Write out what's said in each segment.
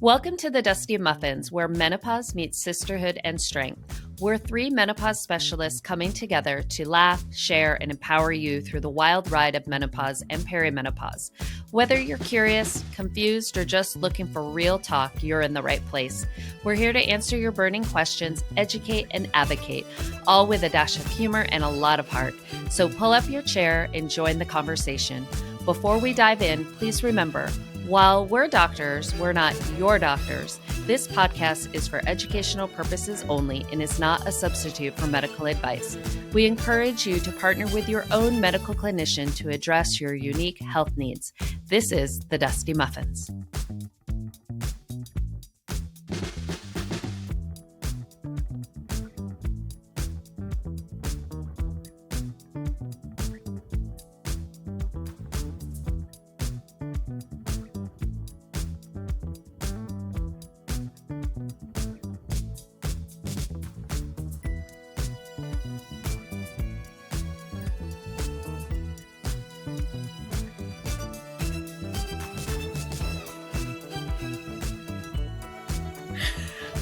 Welcome to the Dusty Muffins, where menopause meets sisterhood and strength. We're three menopause specialists coming together to laugh, share, and empower you through the wild ride of menopause and perimenopause. Whether you're curious, confused, or just looking for real talk, you're in the right place. We're here to answer your burning questions, educate, and advocate, all with a dash of humor and a lot of heart. So pull up your chair and join the conversation. Before we dive in, please remember, while we're doctors, we're not your doctors. This podcast is for educational purposes only and is not a substitute for medical advice. We encourage you to partner with your own medical clinician to address your unique health needs. This is the Dusty Muffins.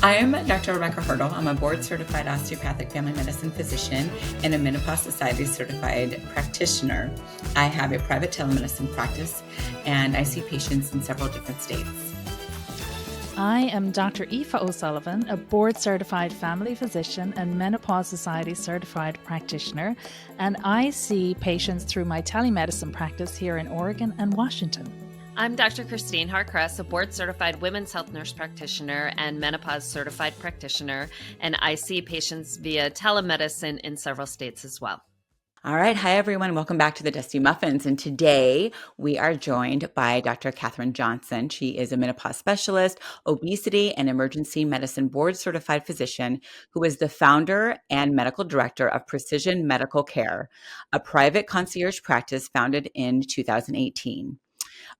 I am Dr. Rebbecca Hertel. I'm a board-certified osteopathic family medicine physician and a Menopause Society certified practitioner. I have a private telemedicine practice, and I see patients in several different states. I am Dr. Aoife O'Sullivan, a board-certified family physician and Menopause Society certified practitioner, and I see patients through my telemedicine practice here in Oregon and Washington. I'm Dr. Hart Kress, a board-certified women's health nurse practitioner and menopause certified practitioner, and I see patients via telemedicine in several states as well. All right. Hi, everyone. Welcome back to the Dusty Muffins. And today we are joined by Dr. Katherine Johnson. She is a menopause specialist, obesity and emergency medicine board certified physician who is the founder and medical director of Precision Medical Care, a private concierge practice founded in 2018.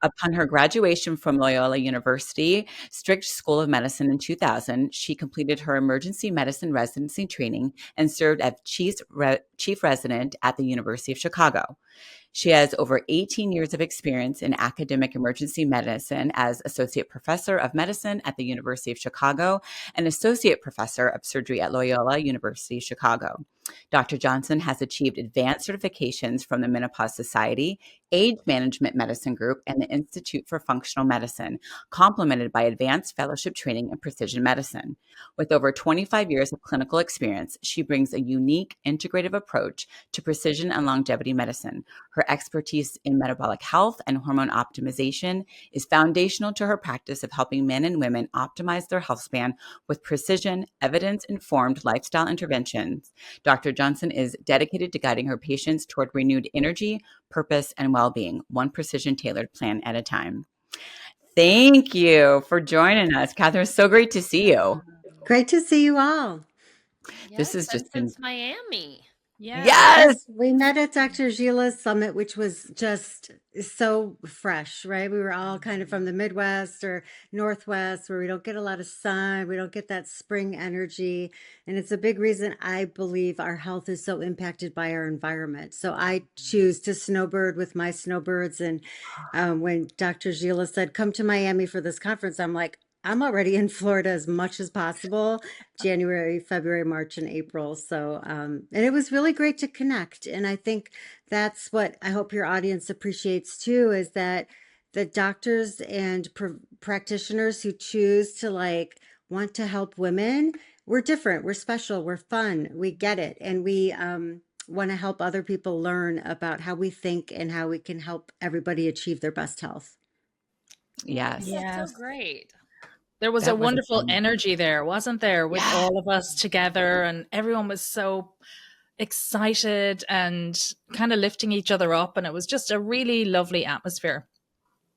Upon her graduation from Loyola University Strict School of Medicine in 2000, she completed her emergency medicine residency training and served as chief resident at the University of Chicago. She has over 18 years of experience in academic emergency medicine as associate professor of medicine at the University of Chicago and associate professor of surgery at Loyola University Chicago. Dr. Johnson has achieved advanced certifications from the Menopause Society, Age Management Medicine Group, and the Institute for Functional Medicine, complemented by advanced fellowship training in precision medicine. With over 25 years of clinical experience, she brings a unique integrative approach to precision and longevity medicine. Her expertise in metabolic health and hormone optimization is foundational to her practice of helping men and women optimize their health span with precision, evidence-informed lifestyle interventions. Dr. Johnson is dedicated to guiding her patients toward renewed energy, purpose, and well-being, one precision-tailored plan at a time. Thank you for joining us. Katherine, it's so great to see you. Great to see you all. Yes, This is just since Miami. Yes. We met at Dr. Gila's summit, which was just so fresh, right? We were all kind of from the Midwest or Northwest where we don't get a lot of sun. We don't get that spring energy. And it's a big reason I believe our health is so impacted by our environment. So I choose to snowbird with my snowbirds. And when Dr. Gila said, come to Miami for this conference, I'm like, I'm already in Florida as much as possible, January, February, March, and April. So, and it was really great to connect. And I think that's what I hope your audience appreciates too, is that the doctors and practitioners who choose to want to help women, we're different, we're special, we're fun, we get it. And we want to help other people learn about how we think and how we can help everybody achieve their best health. Yes. That's so great. There was a wonderful energy there, wasn't there, with all of us together, and everyone was so excited and kind of lifting each other up, and it was just a really lovely atmosphere.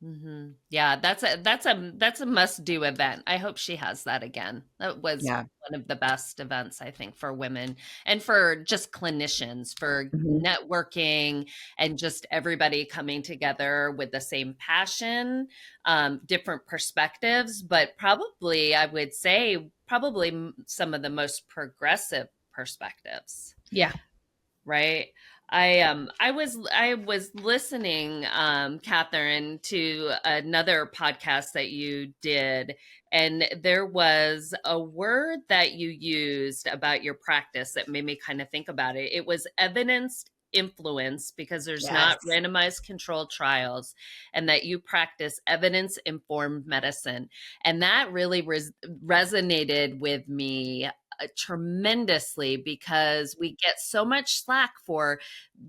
Mm-hmm. Yeah, that's a must-do event. I hope she has that again. That was one of the best events, I think, for women and for just clinicians, for networking and just everybody coming together with the same passion, different perspectives, but probably, I would say, some of the most progressive perspectives. Yeah. Right. I was listening, Catherine, to another podcast that you did, and there was a word that you used about your practice that made me kind of think about it. It was evidence influence, because there's Yes. not randomized controlled trials, and that you practice evidence informed medicine. And that really resonated with me tremendously, because we get so much slack for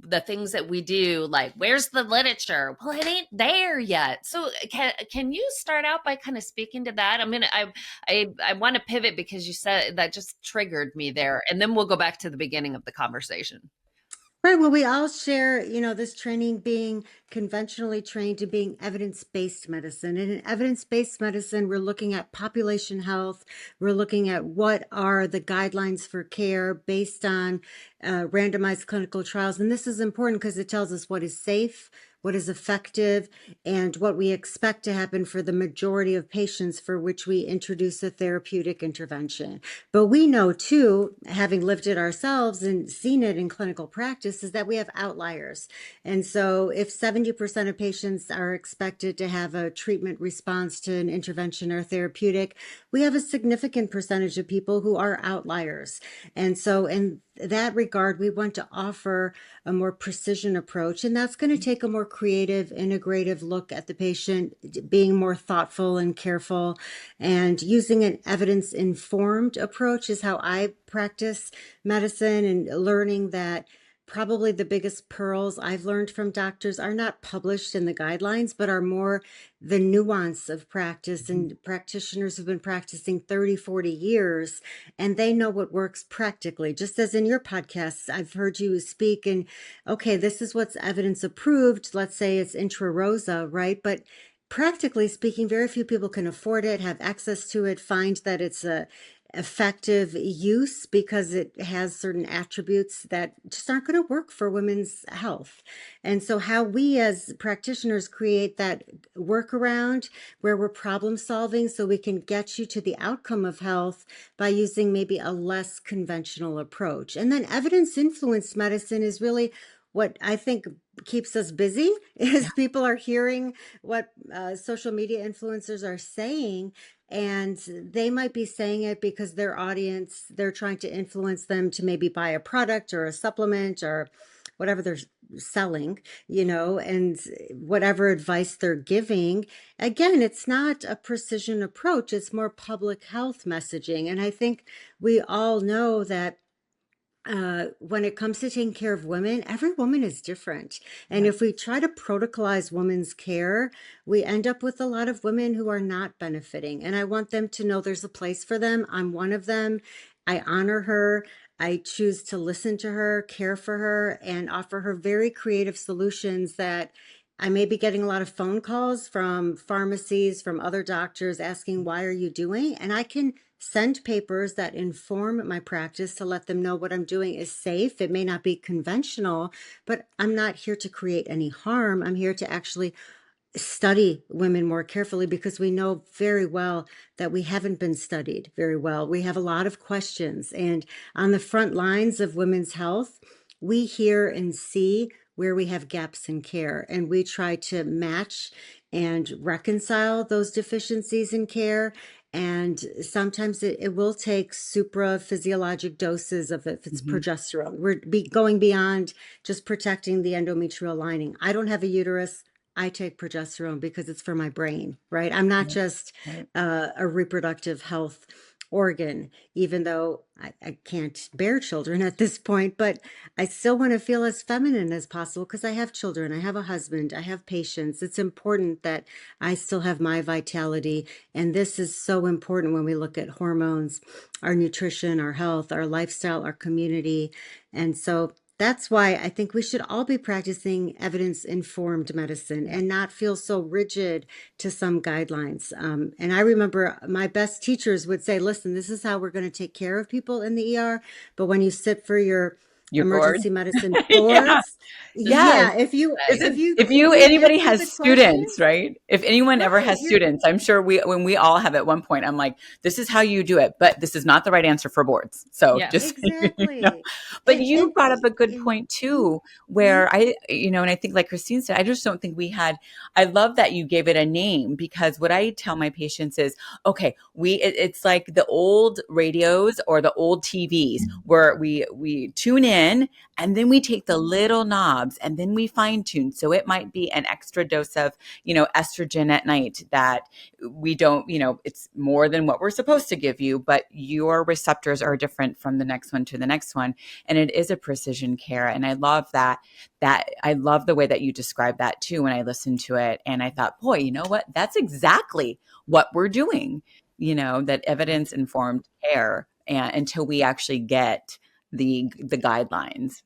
the things that we do, like where's the literature? Well, it ain't there yet. So can you start out by kind of speaking to that? I want to pivot, because you said that just triggered me there, and then we'll go back to the beginning of the conversation. Right. Well, we all share, this training being conventionally trained to being evidence-based medicine. And in evidence-based medicine, we're looking at population health. We're looking at what are the guidelines for care based on randomized clinical trials. And this is important because it tells us what is safe, what is effective, and what we expect to happen for the majority of patients for which we introduce a therapeutic intervention. But we know too, having lived it ourselves and seen it in clinical practice, is that we have outliers. And so if 70% of patients are expected to have a treatment response to an intervention or therapeutic, we have a significant percentage of people who are outliers. And so in that regard, we want to offer a more precision approach, and that's going to take a more creative, integrative look at the patient, being more thoughtful and careful, and using an evidence-informed approach is how I practice medicine, and learning that probably the biggest pearls I've learned from doctors are not published in the guidelines, but are more the nuance of practice. And practitioners have been practicing 30, 40 years, and they know what works practically. Just as in your podcasts, I've heard you speak and, okay, this is what's evidence approved. Let's say it's intra rosa, right? But practically speaking, very few people can afford it, have access to it, find that it's a effective use because it has certain attributes that just aren't going to work for women's health. And so how we as practitioners create that workaround where we're problem solving so we can get you to the outcome of health by using maybe a less conventional approach. And then evidence influenced medicine is really what I think keeps us busy is people are hearing what social media influencers are saying, and they might be saying it because their audience, they're trying to influence them to maybe buy a product or a supplement or whatever they're selling, and whatever advice they're giving. Again, it's not a precision approach, it's more public health messaging. And I think we all know that when it comes to taking care of women, every woman is different. And if we try to protocolize women's care, we end up with a lot of women who are not benefiting. And I want them to know there's a place for them. I'm one of them. I honor her. I choose to listen to her, care for her, and offer her very creative solutions that I may be getting a lot of phone calls from pharmacies, from other doctors asking, why are you doing? And I can send papers that inform my practice to let them know what I'm doing is safe. It may not be conventional, but I'm not here to create any harm. I'm here to actually study women more carefully because we know very well that we haven't been studied very well. We have a lot of questions. And on the front lines of women's health, we hear and see where we have gaps in care, and we try to match and reconcile those deficiencies in care. And sometimes it will take supraphysiologic doses of, if it's progesterone. We're going beyond just protecting the endometrial lining. I don't have a uterus. I take progesterone because it's for my brain, right? I'm not just a reproductive health organ, even though I can't bear children at this point, but I still want to feel as feminine as possible because I have children, I have a husband, I have patients. It's important that I still have my vitality. And this is so important when we look at hormones, our nutrition, our health, our lifestyle, our community. And so that's why I think we should all be practicing evidence-informed medicine and not feel so rigid to some guidelines. And I remember my best teachers would say, listen, this is how we're going to take care of people in the ER. But when you sit for your Your board? emergency medicine Yeah. boards. Yes. Yeah, if you Is if it you if if you you anybody answer has the students, questions, right? If anyone ever right, has you're students, I'm sure when we all have at one point, I'm like, this is how you do it, but this is not the right answer for boards. So Yes. just you know. exactly. But you And brought up a good in point mhm, too, mhm, where and I think like Christine said, I just don't think we had. I love that you gave it a name because what I tell my patients is, okay, it's like the old radios or the old TVs where we tune in and then we take the little knobs and then we fine tune. So it might be an extra dose of, estrogen at night that we don't, it's more than what we're supposed to give you, but your receptors are different from the next one to the next one. And it is a precision care. And I love that I love the way that you described that too when I listened to it. And I thought, boy, you know what? That's exactly what we're doing, that evidence informed care and until we actually get the guidelines.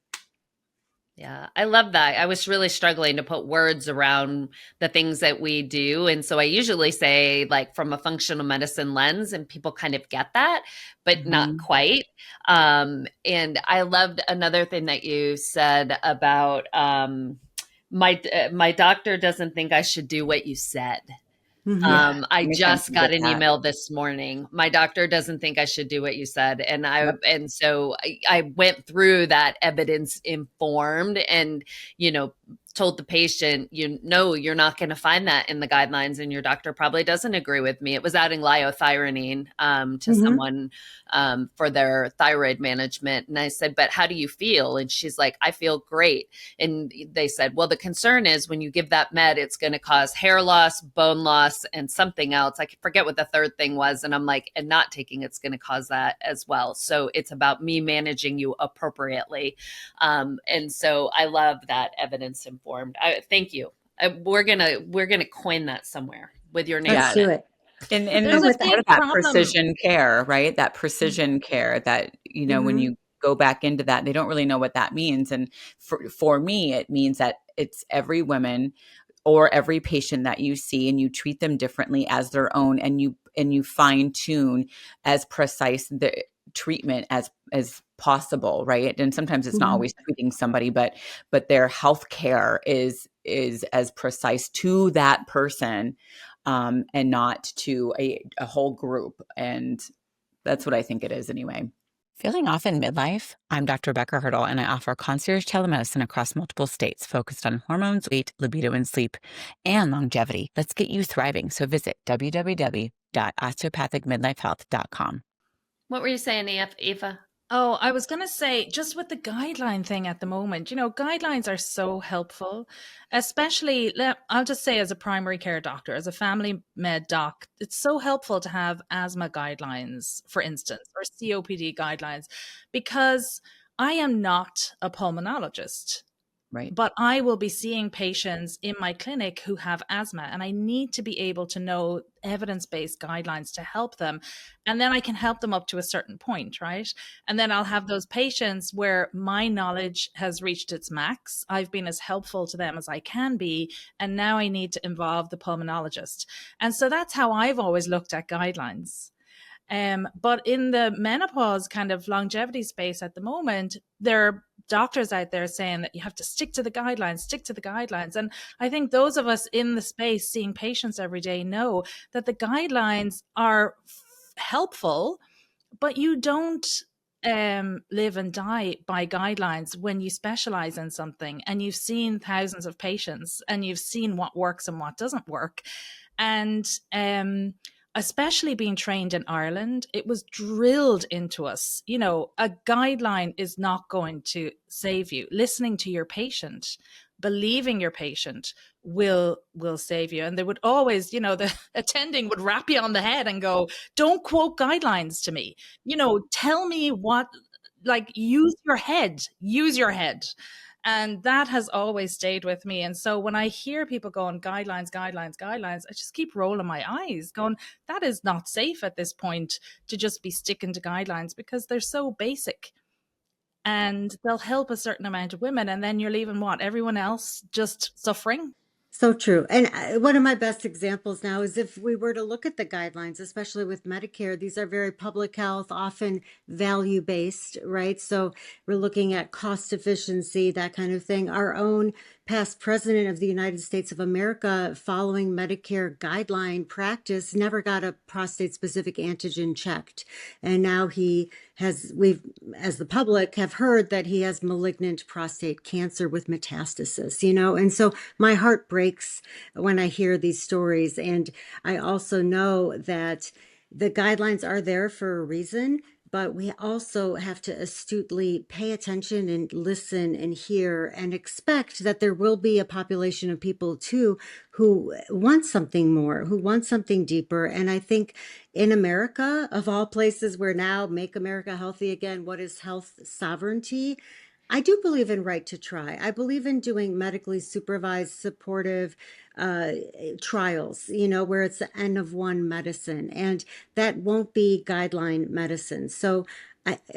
Yeah, I love that. I was really struggling to put words around the things that we do. And so I usually say, like, from a functional medicine lens, and people kind of get that, but not Mhm. quite. And I loved another thing that you said about my doctor doesn't think I should do what you said. Yeah. mhm. I Anytime just you got get an that. email this morning. My doctor doesn't think I should do what you said. Yep. And so I went through that evidence informed and, you know, told the patient, you're not going to find that in the guidelines, and your doctor probably doesn't agree with me. It was adding liothyronine to Mhm. someone for their thyroid management. And I said, but how do you feel? And she's like, I feel great. And they said, well, the concern is when you give that med, it's going to cause hair loss, bone loss, and something else. I forget what the third thing was. And I'm like, and not taking it's going to cause that as well. So it's about me managing you appropriately. And so I love that evidence informed. Thank you. We're gonna coin that somewhere with your name Let's Yeah. on it. do it. And There's Oh, it's a with part big of that problem. precision care, right? That precision care that, when mhm. you go back into that, they don't really know what that means. And for me, it means that it's every woman or every patient that you see and you treat them differently as their own and you fine tune as precise the treatment as possible, right? And sometimes it's not Mhm. always treating somebody, but their health care is as precise to that person, and not to a whole group. And that's what I think it is anyway. Feeling off in midlife? I'm Dr. Rebbecca Hertel, and I offer concierge telemedicine across multiple states focused on hormones, weight, libido, and sleep, and longevity. Let's get you thriving. So visit www.osteopathicmidlifehealth.com. What were you saying, Eva? Oh, I was going to say, just with the guideline thing at the moment, guidelines are so helpful, especially, I'll just say, as a primary care doctor, as a family med doc, it's so helpful to have asthma guidelines, for instance, or COPD guidelines, because I am not a pulmonologist. Right. But I will be seeing patients in my clinic who have asthma, and I need to be able to know evidence-based guidelines to help them. And then I can help them up to a certain point, right? And then I'll have those patients where my knowledge has reached its max. I've been as helpful to them as I can be. And now I need to involve the pulmonologist. And so that's how I've always looked at guidelines. But in the menopause kind of longevity space at the moment, there are doctors out there saying that you have to stick to the guidelines, stick to the guidelines. And I think those of us in the space seeing patients every day know that the guidelines are helpful, but you don't live and die by guidelines when you specialize in something and you've seen thousands of patients and you've seen what works and what doesn't work. And especially being trained in Ireland, it was drilled into us. A guideline is not going to save you. Listening to your patient, believing your patient will save you. And they would always, the attending would rap you on the head and go, don't quote guidelines to me. Tell me what, like, use your head. And that has always stayed with me. And so when I hear people going guidelines, guidelines, guidelines, I just keep rolling my eyes going, that is not safe at this point to just be sticking to guidelines because they're so basic and they'll help a certain amount of women. And then you're leaving everyone else just suffering. So true. And one of my best examples now is if we were to look at the guidelines, especially with Medicare, these are very public health, often value based, right? So we're looking at cost efficiency, that kind of thing. Our own past president of the United States of America, following Medicare guideline practice, never got a prostate specific antigen checked. And now we've, as the public, have heard that he has malignant prostate cancer with metastasis, and so my heart breaks when I hear these stories. And I also know that the guidelines are there for a reason, but we also have to astutely pay attention and listen and hear and expect that there will be a population of people too who want something more, who want something deeper. And I think in America, of all places, where now make America healthy again, what is health sovereignty? I do believe in right to try. I believe in doing medically supervised, supportive uh, trials, where it's the N of one medicine, and that won't be guideline medicine. So,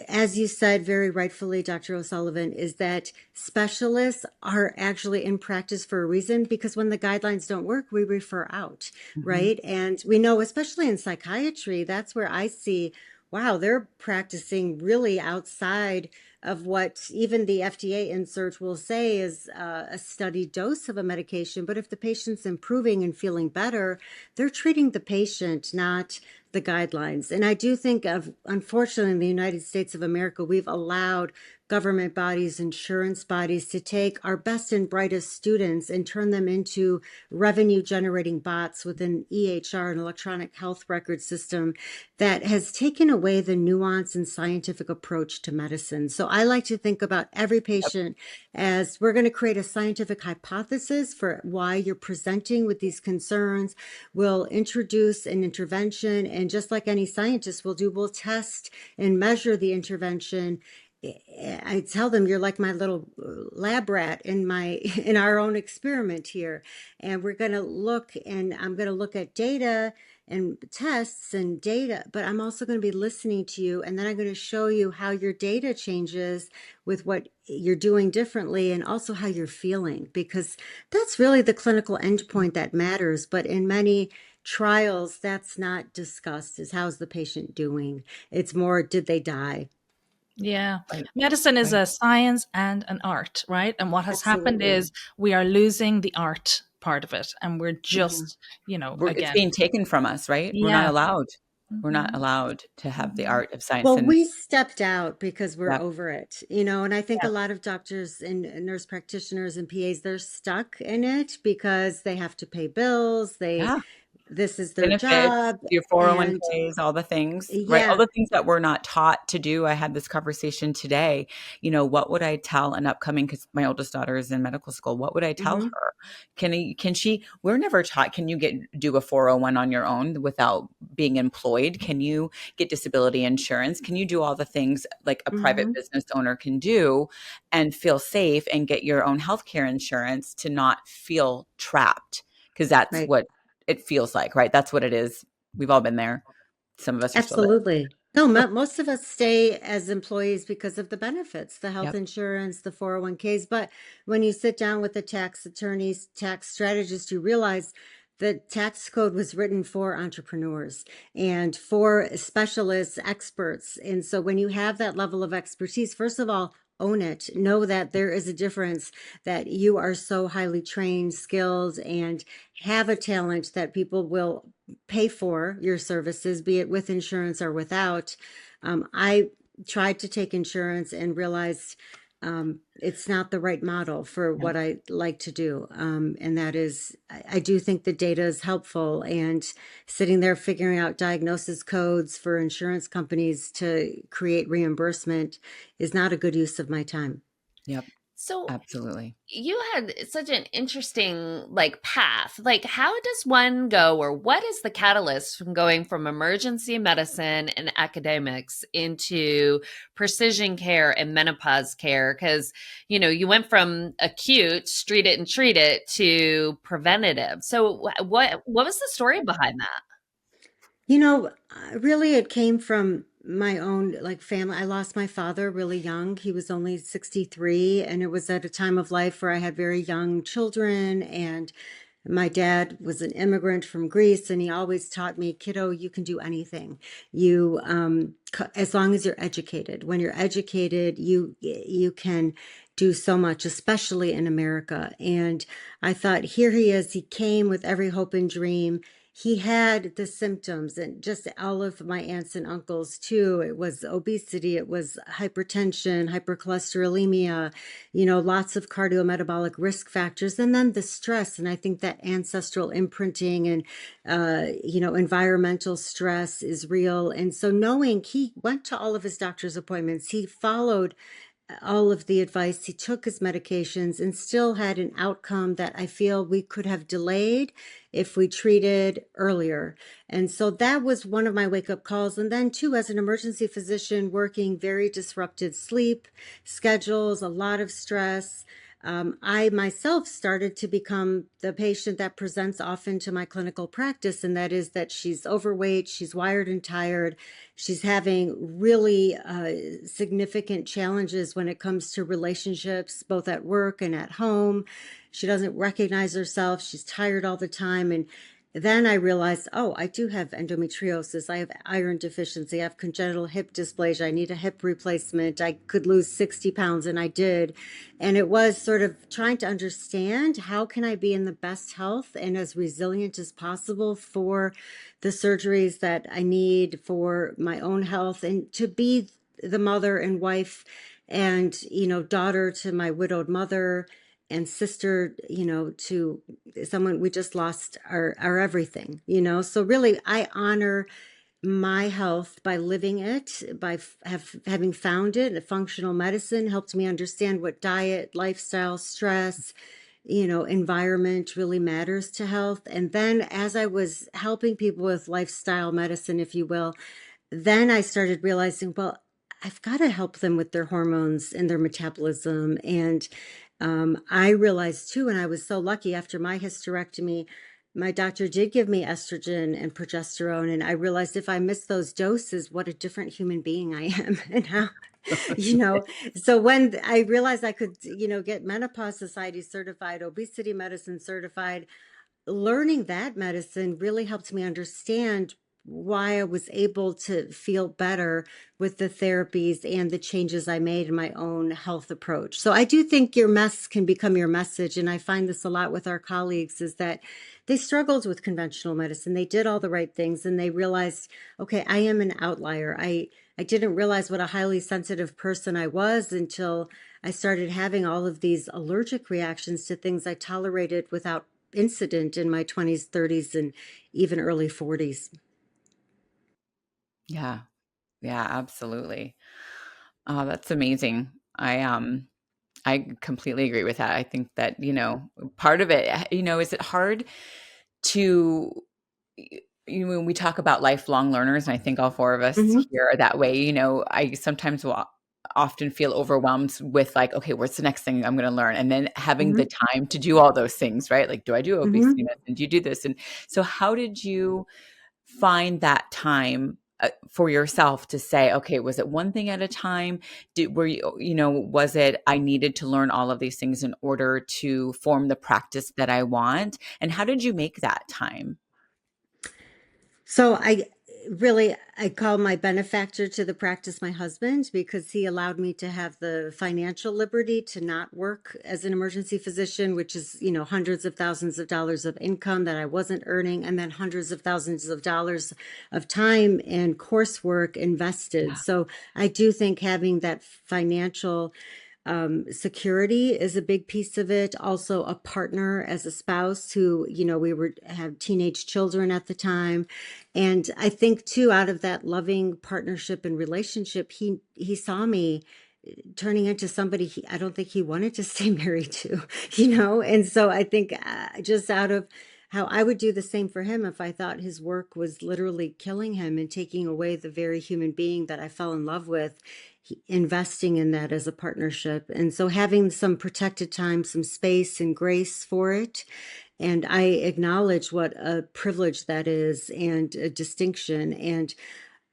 as you said very rightfully, Dr. O'Sullivan, is that specialists are actually in practice for a reason, because when the guidelines don't work, we refer out, Hmm. right? And we know, especially in psychiatry, that's where I see, wow, they're practicing really outside of what even the FDA insert will say is a studied dose of a medication. But if the patient's improving and feeling better, they're treating the patient, not the guidelines. And I do think of, unfortunately, in the United States of America, we've allowed government bodies, insurance bodies to take our best and brightest students and turn them into revenue generating bots within EHR, an electronic health record system, that has taken away the nuance and scientific approach to medicine. So I like to think about every patient as, we're going to create a scientific hypothesis for why you're presenting with these concerns. We'll introduce an intervention, and just like any scientist will do, we'll test and measure the intervention. I tell them, you're like my little lab rat in our own experiment here, and we're going to look, and I'm going to look at data and tests and data, but I'm also going to be listening to you, and then I'm going to show you how your data changes with what you're doing differently, and also how you're feeling, because that's really the clinical endpoint that matters. But in many trials, that's not discussed, is how's the patient doing. It's more, did they die? Yeah. Right. Medicine is Right. a science and an art, right? And what has happened Absolutely. is we are losing the art part of it. And we're Mhm. just, It's again, being taken from us, right? We're not yeah. allowed. We're not Hmm. allowed to have the Hmm. art of science. Well, And we stepped out because we're yeah, over it, and I think a Yeah. lot of doctors and nurse practitioners and PAs, they're stuck in it because they have to pay bills. yeah. This is their Benefits, job. your And 401(k)s, all the things, right? All yeah. the things that we're not taught to do. I had this conversation today. What would I tell an upcoming, because my oldest daughter is in medical school. What would I tell Hmm. her? Can she, we're never taught, can you do a 401 on your own without being employed? Can you get disability insurance? Can you do all the things like a private Hmm. business owner can do and feel safe and get your own healthcare insurance to not feel trapped? Because that's Right. what it feels like, right? That's what it is. We've all been there. Some of us are still there. Absolutely. No, most of us stay as employees because of the benefits, the health Yep. insurance, the 401(k)s. But when you sit down with the tax attorneys, tax strategists, you realize the tax code was written for entrepreneurs and for specialists, experts. And so when you have that level of expertise, first of all, own it. Know that there is a difference, that you are so highly trained, skilled, and have a talent that people will pay for your services, be it with insurance or without. I tried to take insurance and realized it's not the right model for Yep. what I like to do. And that is, I do think the data is helpful, and sitting there figuring out diagnosis codes for insurance companies to create reimbursement is not a good use of my time. Yep. So Absolutely. you had such an interesting path. Like, how does one go, or what is the catalyst from going from emergency medicine and academics into precision care and menopause care? Because you went from acute, treat it and treat it, to preventative. So what was the story behind that? Really, it came from my own family. I lost my father really young. He was only 63, and it was at a time of life where I had very young children, and My dad was an immigrant from Greece, and he always taught me, kiddo, you can do anything. You, as long as you're educated. When you're educated, you can do so much, especially in America. And I thought, here he is. He came with every hope and dream. He had the symptoms, and just all of my aunts and uncles too. It was obesity, it was hypertension, hypercholesterolemia, lots of cardiometabolic risk factors, and then the stress. And I think that ancestral imprinting and, environmental stress is real. And so knowing he went to all of his doctor's appointments, he followed all of the advice, he took his medications, and still had an outcome that I feel we could have delayed if we treated earlier. And so that was one of my wake up calls. And then, too, as an emergency physician, working very disrupted sleep schedules, a lot of stress. I myself started to become the patient that presents often to my clinical practice, and that is that she's overweight, she's wired and tired, she's having really significant challenges when it comes to relationships, both at work and at home. She doesn't recognize herself, she's tired all the time. And then I realized, oh, I do have endometriosis. I have iron deficiency. I have congenital hip dysplasia. I need a hip replacement. I could lose 60 pounds, and I did. And it was sort of trying to understand, how can I be in the best health and as resilient as possible for the surgeries that I need for my own health, and to be the mother and wife and, daughter to my widowed mother, and sister, to someone. We just lost our everything, So really, I honor my health by living it, by having found it. Functional medicine helped me understand what diet, lifestyle, stress, environment really matters to health. And then as I was helping people with lifestyle medicine, if you will, then I started realizing, well, I've got to help them with their hormones and their metabolism. And I realized too, and I was so lucky after my hysterectomy, my doctor did give me estrogen and progesterone. And I realized if I miss those doses, what a different human being I am. And how, so when I realized I could, get Menopause Society certified, obesity medicine certified, learning that medicine really helped me understand why I was able to feel better with the therapies and the changes I made in my own health approach. So I do think your mess can become your message. And I find this a lot with our colleagues, is that they struggled with conventional medicine. They did all the right things, and they realized, okay, I am an outlier. I didn't realize what a highly sensitive person I was until I started having all of these allergic reactions to things I tolerated without incident in my 20s, 30s, and even early 40s. Yeah. Yeah, absolutely. Oh, that's amazing. I completely agree with that. I think that, part of it, is it hard to, when we talk about lifelong learners, and I think all four of us Mm-hmm. here are that way, I sometimes will often feel overwhelmed with like, okay, what's the next thing I'm going to learn? And then having Mm-hmm. the time to do all those things, right? Like, do I do obesity Mm-hmm. medicine? Do you do this? And so how did you find that time for yourself to say, okay, was it one thing at a time? Was it, I needed to learn all of these things in order to form the practice that I want? And how did you make that time? So I call my benefactor to the practice my husband, because he allowed me to have the financial liberty to not work as an emergency physician, which is, hundreds of thousands of dollars of income that I wasn't earning, and then hundreds of thousands of dollars of time and coursework invested. Yeah. So I do think having that financial security is a big piece of it. Also, a partner as a spouse who, we have teenage children at the time. And I think too, out of that loving partnership and relationship, he saw me turning into somebody I don't think he wanted to stay married to, And so I think just out of how I would do the same for him if I thought his work was literally killing him and taking away the very human being that I fell in love with, investing in that as a partnership. And so having some protected time, some space and grace for it. And I acknowledge what a privilege that is, and a distinction. And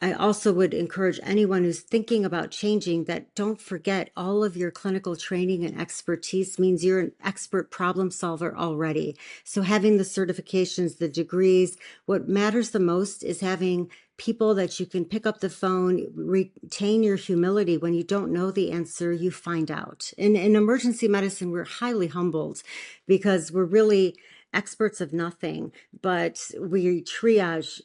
I also would encourage anyone who's thinking about changing that don't forget all of your clinical training and expertise means you're an expert problem solver already. So having the certifications, the degrees, what matters the most is having people that you can pick up the phone, retain your humility. When you don't know the answer, you find out. In emergency medicine, we're highly humbled because we're really experts of nothing, but we triage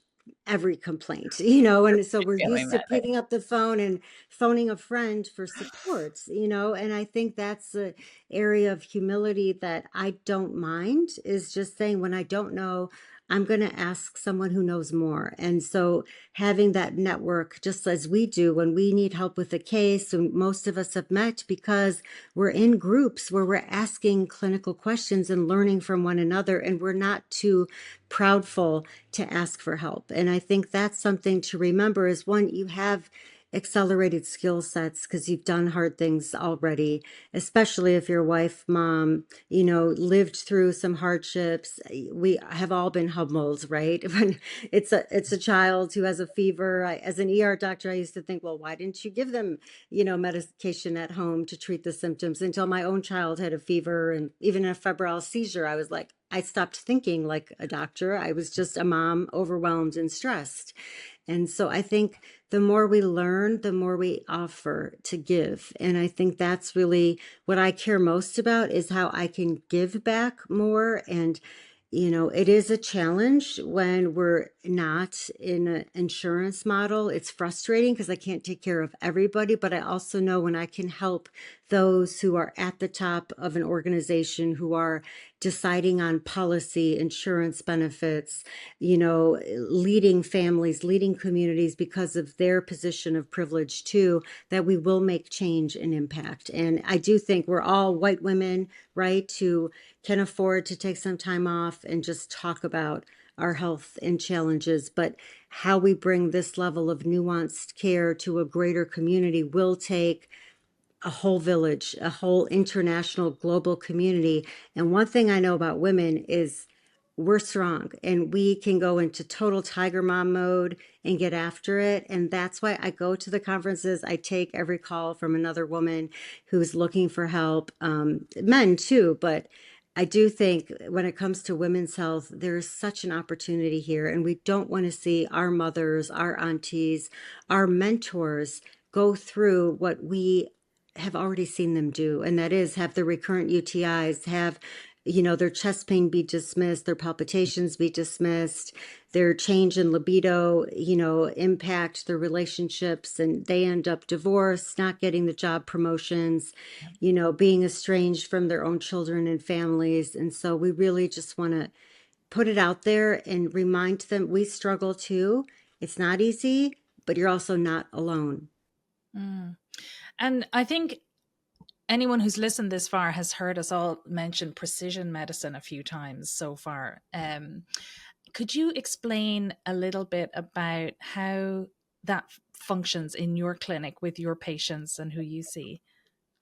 every complaint, and so we're used Feeling to that. picking up the phone and phoning a friend for support, and I think that's the area of humility that I don't mind, is just saying when I don't know, I'm going to ask someone who knows more. And so having that network, just as we do when we need help with a case, and most of us have met because we're in groups where we're asking clinical questions and learning from one another, and we're not too proudful to ask for help. And I think that's something to remember is one, you have accelerated skill sets because you've done hard things already, especially if your wife, mom, lived through some hardships. We have all been humbled, right? When it's a child who has a fever. As an ER doctor, I used to think, well, why didn't you give them, medication at home to treat the symptoms, until my own child had a fever and even a febrile seizure. I was like, I stopped thinking like a doctor. I was just a mom, overwhelmed and stressed. And so I think the more we learn, the more we offer to give. And I think that's really what I care most about, is how I can give back more. And it is a challenge when we're not in an insurance model. It's frustrating because I can't take care of everybody, but I also know when I can help those who are at the top of an organization, who are deciding on policy, insurance benefits, leading families, leading communities because of their position of privilege too, that we will make change and impact. And I do think we're all white women, right, who can afford to take some time off and just talk about our health and challenges. But how we bring this level of nuanced care to a greater community will take a whole village, a whole international global community. And one thing I know about women is we're strong and we can go into total tiger mom mode and get after it. And that's why I go to the conferences. I take every call from another woman who's looking for help, men too. But I do think when it comes to women's health, there's such an opportunity here. And we don't want to see our mothers, our aunties, our mentors go through what we have already seen them do, and that is have the recurrent UTIs, have their chest pain be dismissed, their palpitations be dismissed, their change in libido impact their relationships, and they end up divorced, not getting the job promotions, being estranged from their own children and families. And so we really just want to put it out there and remind them we struggle too. It's not easy, but you're also not alone. Mm. And I think anyone who's listened this far has heard us all mention precision medicine a few times so far. Could you explain a little bit about how that functions in your clinic with your patients and who you see?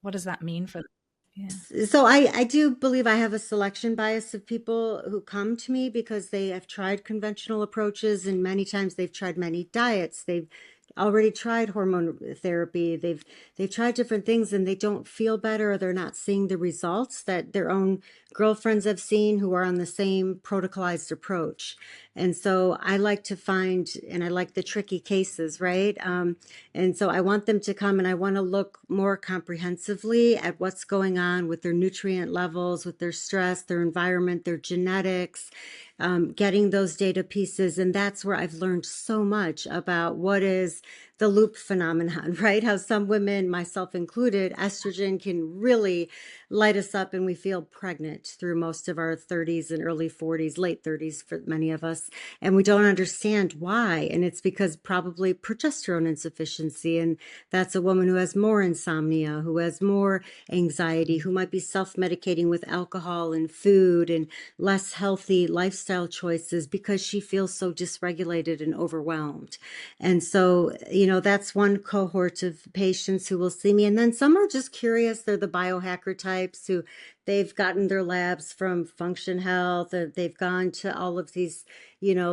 What does that mean for them? Yeah. So I do believe I have a selection bias of people who come to me because they have tried conventional approaches, and many times they've tried many diets. They've already tried hormone therapy. They've tried different things and they don't feel better, or they're not seeing the results that their own girlfriends have seen who are on the same protocolized approach. And so I like to find, and I like the tricky cases, right? And so I want them to come, and I want to look more comprehensively at what's going on with their nutrient levels, with their stress, their environment, their genetics, getting those data pieces. And that's where I've learned so much about what is the loop phenomenon, right? How some women, myself included, estrogen can really light us up and we feel pregnant through most of our 30s and early 40s, late 30s for many of us. And we don't understand why. And it's because probably progesterone insufficiency. And that's a woman who has more insomnia, who has more anxiety, who might be self-medicating with alcohol and food and less healthy lifestyle choices because she feels so dysregulated and overwhelmed. And so, that's one cohort of patients who will see me. And then some are just curious. They're the biohacker types who they've gotten their labs from Function Health, or they've gone to all of these,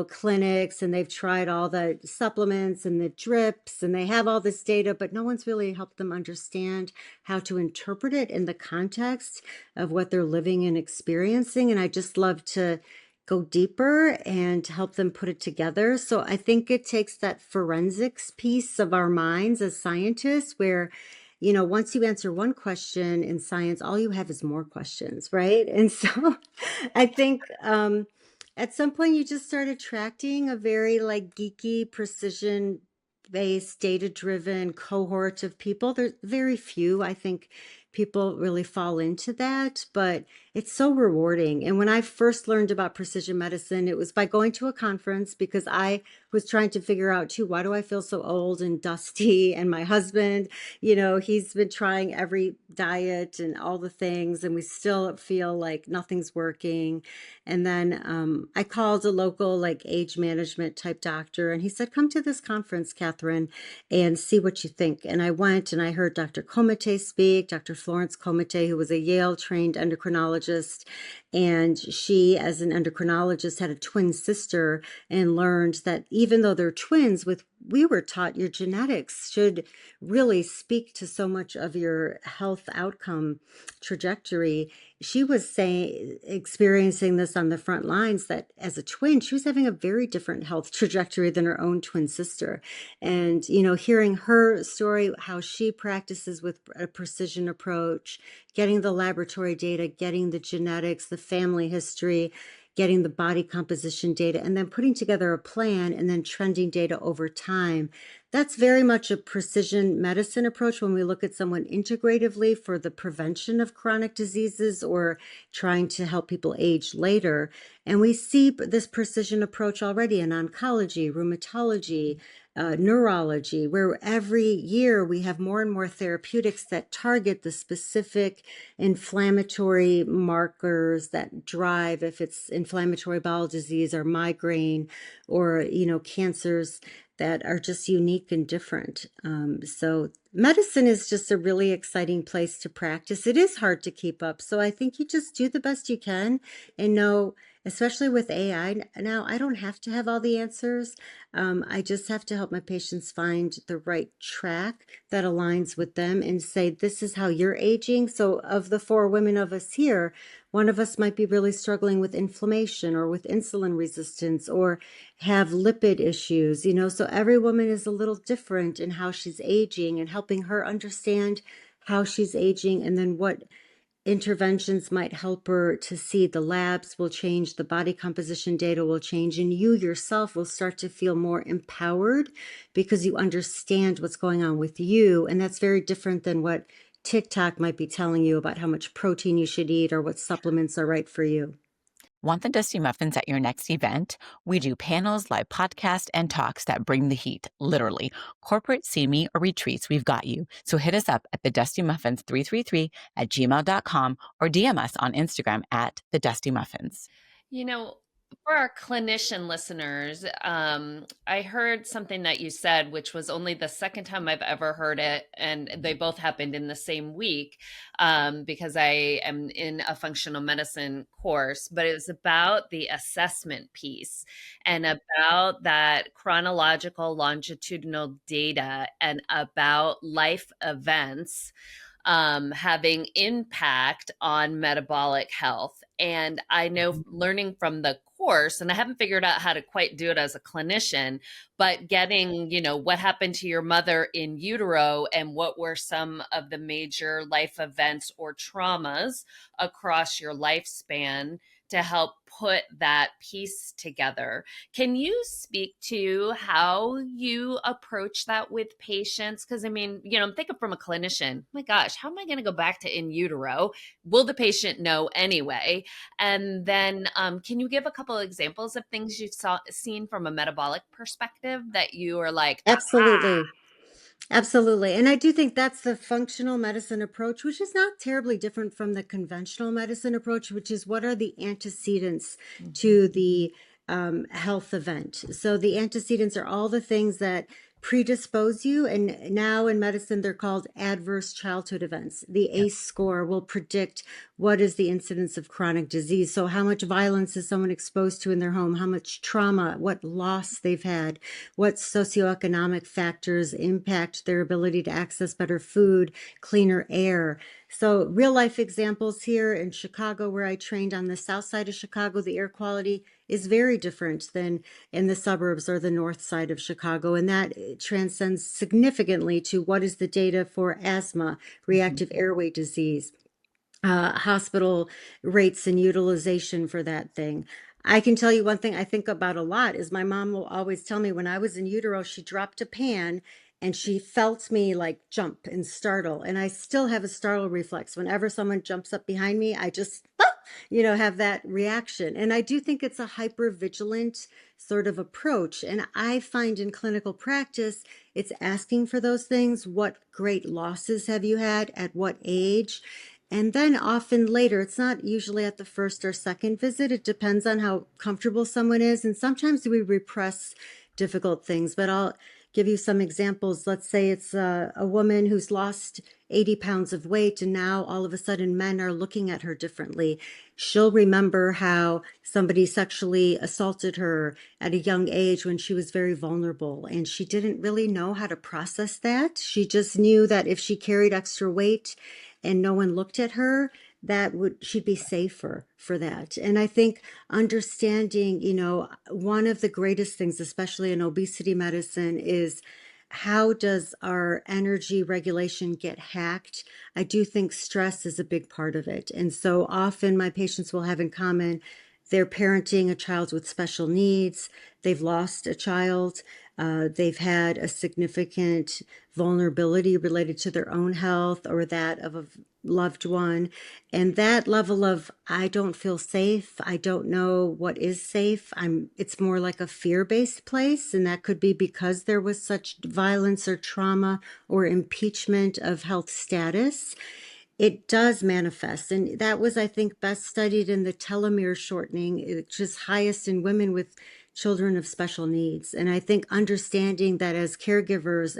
clinics, and they've tried all the supplements and the drips, and they have all this data, but no one's really helped them understand how to interpret it in the context of what they're living and experiencing. And I just love to go deeper and help them put it together. So I think it takes that forensics piece of our minds as scientists where, once you answer one question in science, all you have is more questions, right? And so I think at some point you just start attracting a very like geeky, precision based, data driven cohort of people. There's very few, I think, people really fall into that, but it's so rewarding. And when I first learned about precision medicine, it was by going to a conference because I was trying to figure out too, why do I feel so old and dusty? And my husband, he's been trying every diet and all the things, and we still feel like nothing's working. And then I called a local like age management type doctor, and he said, come to this conference, Catherine, and see what you think. And I went and I heard Dr. Komite speak, Dr. Florence Komite, who was a Yale trained endocrinologist. And she, as an endocrinologist, had a twin sister and learned that even though they're twins, we were taught your genetics should really speak to so much of your health outcome trajectory. She was experiencing this on the front lines, that as a twin, she was having a very different health trajectory than her own twin sister. And, hearing her story, how she practices with a precision approach, getting the laboratory data, getting the genetics, the family history, getting the body composition data, and then putting together a plan and then trending data over time. That's very much a precision medicine approach when we look at someone integratively for the prevention of chronic diseases or trying to help people age later. And we see this precision approach already in oncology, rheumatology, neurology, where every year we have more and more therapeutics that target the specific inflammatory markers that drive, if it's inflammatory bowel disease or migraine or, cancers that are just unique and different. So medicine is just a really exciting place to practice. It is hard to keep up. So I think you just do the best you can and know, especially with AI now, I don't have to have all the answers. I just have to help my patients find the right track that aligns with them and say, this is how you're aging. So of the 4 women of us here, one of us might be really struggling with inflammation or with insulin resistance or have lipid issues, so every woman is a little different in how she's aging, and helping her understand how she's aging and then what interventions might help her to see the labs will change, the body composition data will change, and you yourself will start to feel more empowered because you understand what's going on with you. And that's very different than what TikTok might be telling you about how much protein you should eat or what supplements are right for you. Want the Dusty Muffins at your next event? We do panels, live podcasts, and talks that bring the heat, literally. Corporate, see-me, or retreats, we've got you. So hit us up at thedustymuffins333@gmail.com or DM us on Instagram at thedustymuffins. For our clinician listeners, I heard something that you said, which was only the second time I've ever heard it, and they both happened in the same week because I am in a functional medicine course, but it was about the assessment piece and about that chronological longitudinal data and about life events having impact on metabolic health. And I know learning from the course, and I haven't figured out how to quite do it as a clinician, but getting, what happened to your mother in utero and what were some of the major life events or traumas across your lifespan to help put that piece together. Can you speak to how you approach that with patients? Because I'm thinking from a clinician, my gosh, how am I going to go back to in utero? Will the patient know anyway? And then can you give a couple of examples of things you've seen from a metabolic perspective that you are like, Absolutely. Absolutely. And I do think that's the functional medicine approach, which is not terribly different from the conventional medicine approach, which is what are the antecedents to the health event. So the antecedents are all the things that predispose you. And now in medicine, they're called adverse childhood events. The ACE score will predict what is the incidence of chronic disease. So how much violence is someone exposed to in their home? How much trauma, what loss they've had, what socioeconomic factors impact their ability to access better food, cleaner air. So real life examples here in Chicago, where I trained on the south side of Chicago, the air quality is very different than in the suburbs or the north side of Chicago. And that transcends significantly to what is the data for asthma, reactive airway disease, hospital rates and utilization for that thing. I can tell you one thing I think about a lot is my mom will always tell me when I was in utero, she dropped a pan and she felt me like jump and startle. And I still have a startle reflex. Whenever someone jumps up behind me, I just, have that reaction. And I do think it's a hyper vigilant sort of approach. And I find in clinical practice, it's asking for those things. What great losses have you had? At what age? And then often later, it's not usually at the first or second visit. It depends on how comfortable someone is. And sometimes we repress difficult things, but I'll give you some examples. Let's say it's a woman who's lost 80 pounds of weight, and now all of a sudden men are looking at her differently. She'll remember how somebody sexually assaulted her at a young age when she was very vulnerable, and she didn't really know how to process that. She just knew that if she carried extra weight and no one looked at her, she'd be safer for that. And I think understanding, one of the greatest things, especially in obesity medicine, is how does our energy regulation get hacked? I do think stress is a big part of it. And so often my patients will have in common they're parenting a child with special needs, they've lost a child, they've had a significant vulnerability related to their own health or that of a loved one. And that level of, I don't feel safe, I don't know what is safe, it's more like a fear-based place. And that could be because there was such violence or trauma or impeachment of health status. It does manifest. And that was, I think, best studied in the telomere shortening, which is highest in women with children of special needs. And I think understanding that as caregivers,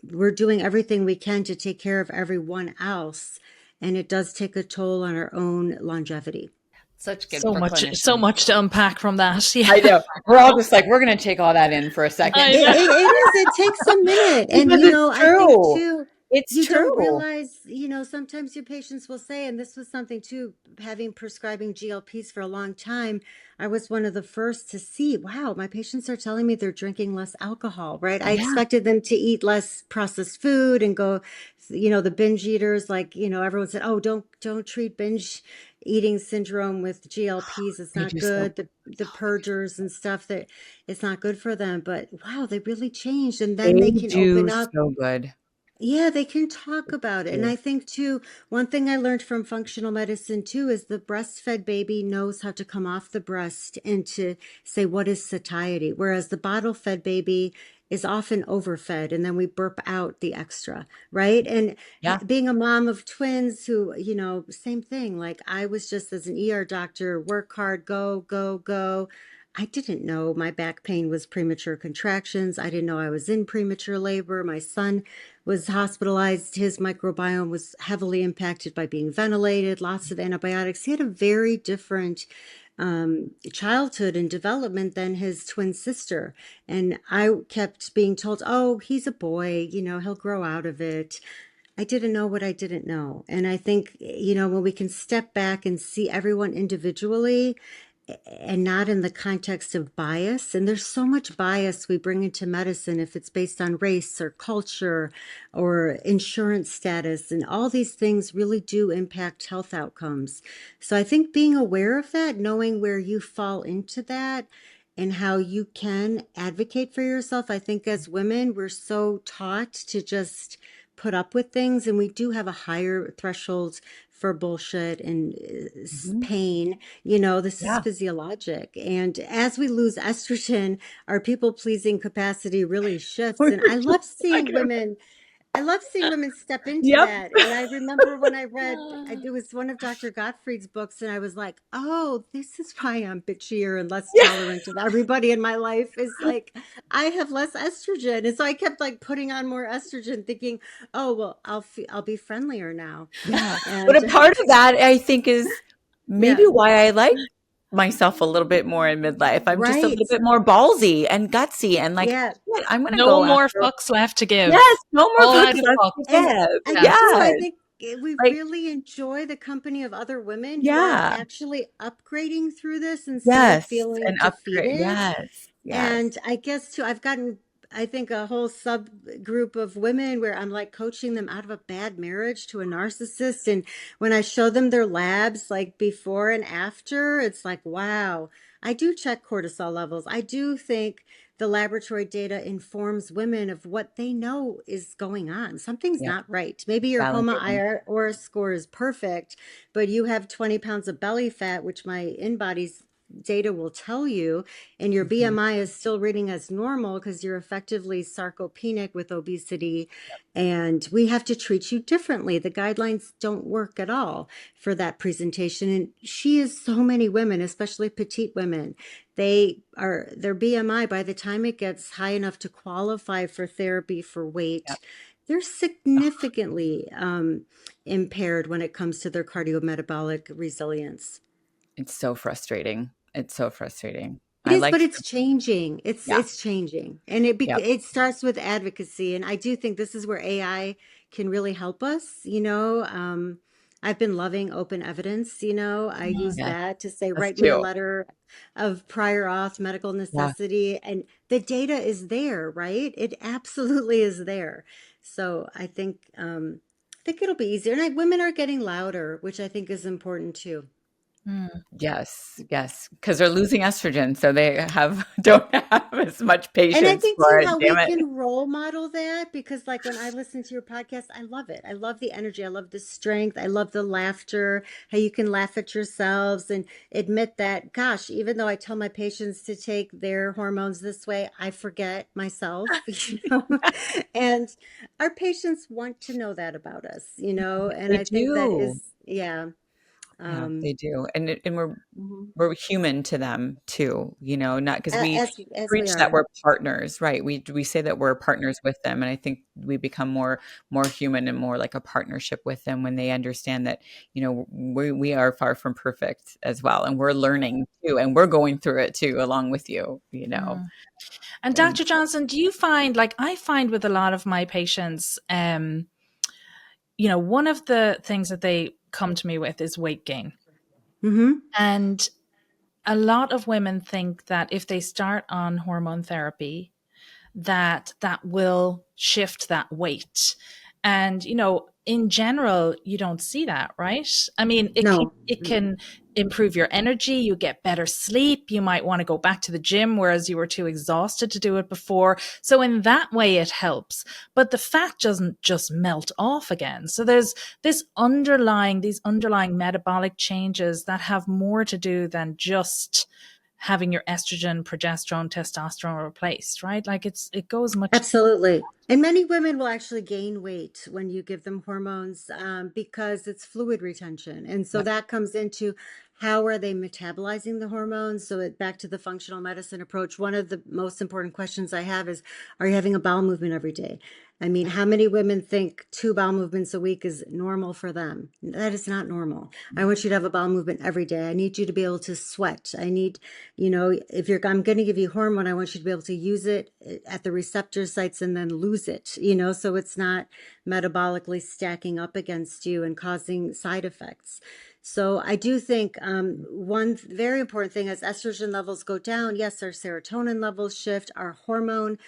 we're doing everything we can to take care of everyone else, and it does take a toll on our own longevity. Such good So for much, clinicians. so much to unpack from that. Yeah. I know. We're all just like, we're going to take all that in for a second. I It know. is. It takes a minute. And, Because it's I think true. too, It's you don't true. realize, sometimes your patients will say, and this was something too, having prescribing GLPs for a long time, I was one of the first to see, wow, my patients are telling me they're drinking less alcohol, right? I expected them to eat less processed food and go, the binge eaters, like, everyone said, oh, don't treat binge eating syndrome with GLPs. It's not good. The purgers and stuff, that it's not good for them. But wow, they really changed. And then they can open up. So good. Yeah, they can talk about it. And I think too, one thing I learned from functional medicine too is the breastfed baby knows how to come off the breast and to say what is satiety, whereas the bottle fed baby is often overfed and then we burp out the extra, right? And being a mom of twins who, same thing, like I was just as an ER doctor, work hard, go, go, go. I didn't know my back pain was premature contractions. I didn't know I was in premature labor. My son was hospitalized. His microbiome was heavily impacted by being ventilated, lots of antibiotics. He had a very different childhood and development than his twin sister. And I kept being told, oh, he's a boy, he'll grow out of it. I didn't know what I didn't know. And I think, when we can step back and see everyone individually and not in the context of bias. And there's so much bias we bring into medicine if it's based on race or culture or insurance status. And all these things really do impact health outcomes. So I think being aware of that, knowing where you fall into that and how you can advocate for yourself. I think as women, we're so taught to just put up with things, and we do have a higher threshold for bullshit and pain. This is physiologic. And as we lose estrogen, our people pleasing capacity really shifts. And I love seeing women I love seeing women step into Yep. that. And I remember when I read, it was one of Dr. Gottfried's books, and I was like, oh, this is why I'm bitchier and less Yeah. tolerant of everybody in my life. Is like, I have less estrogen. And so I kept like putting on more estrogen, thinking, oh, well, I'll be friendlier now. Yeah. But And a part of that, I think, is yeah, maybe why I like myself a little bit more in midlife. I'm just a right. little bit more ballsy and gutsy and like, Yeah. "Shit, I'm going to No go more after." fucks left to give. Yes, no more All out books of left to fucks. And give. and Yeah. too, I Yes. think we Like, really enjoy the company of other women who are yeah. actually upgrading through this instead of Yes. feeling And upgrade. defeated. Yes. Yes. And I guess too, I've gotten, I think, a whole subgroup of women where I'm like coaching them out of a bad marriage to a narcissist. And when I show them their labs, like before and after, it's like, wow, I do check cortisol levels. I do think the laboratory data informs women of what they know is going on. Something's Yep. not right. Maybe your Validating. HOMA-IR score is perfect, but you have 20 pounds of belly fat, which my in-body's data will tell you, and your Mhm. BMI is still reading as normal because you're effectively sarcopenic with obesity, and we have to treat you differently. The guidelines don't work at all for that presentation. And she is so many women, especially petite women, their BMI, by the time it gets high enough to qualify for therapy for weight, Yep. they're significantly impaired when it comes to their cardiometabolic resilience. It's so frustrating. It's so frustrating. It I is, like but it's changing. yeah. It's changing, and Yep. it starts with advocacy. And I do think this is where AI can really help us. I've been loving open evidence. I use Yes. that to say, Us write me a too. letter of prior auth, medical Yeah. necessity, and the data is there, right? It absolutely is there. So I think it'll be easier. And women are getting louder, which I think is important too. Mm. Yes. Yes. Because they're losing estrogen, so they don't have as much And I patience think for too it. how we Damn it. can role model that, because like when I listen to your podcast, I love it. I love the energy. I love the strength. I love the laughter, how you can laugh at yourselves and admit that, gosh, even though I tell my patients to take their hormones this way, I forget myself, And our patients want to know that about us, and They I think that do. is, yeah. Yeah, Um, they do. And mhm. we're human to them too, not because we as we preach that are. we're partners, right? We say that we're partners with them, and I think we become more human and more like a partnership with them when they understand that, we are far from perfect as well, and we're learning too, and we're going through it too along with you. Mm. And And Dr. Johnson, do you find, like I find with a lot of my patients, one of the things that they come to me with is weight gain. Hmm. And a lot of women think that if they start on hormone therapy, that will shift that weight. And in general, you don't see that, right? I mean, No. it can improve your energy, you get better sleep, you might want to go back to the gym whereas you were too exhausted to do it before. So in that way it helps, but the fat doesn't just melt off again. So there's these underlying metabolic changes that have more to do than just having your estrogen, progesterone, testosterone replaced, right? Like it goes much. Absolutely. And many women will actually gain weight when you give them hormones because it's fluid retention. And so yep. that comes into how are they metabolizing the hormones? So back to the functional medicine approach, one of the most important questions I have is, are you having a bowel movement every day? I mean, how many women think 2 bowel movements a week is normal for them? That is not normal. I want you to have a bowel movement every day. I need you to be able to sweat. I need, if I'm going to give you hormone, I want you to be able to use it at the receptor sites and then lose it, so it's not metabolically stacking up against you and causing side effects. So I do think one very important thing, as estrogen levels go down, yes, our serotonin levels shift, our hormone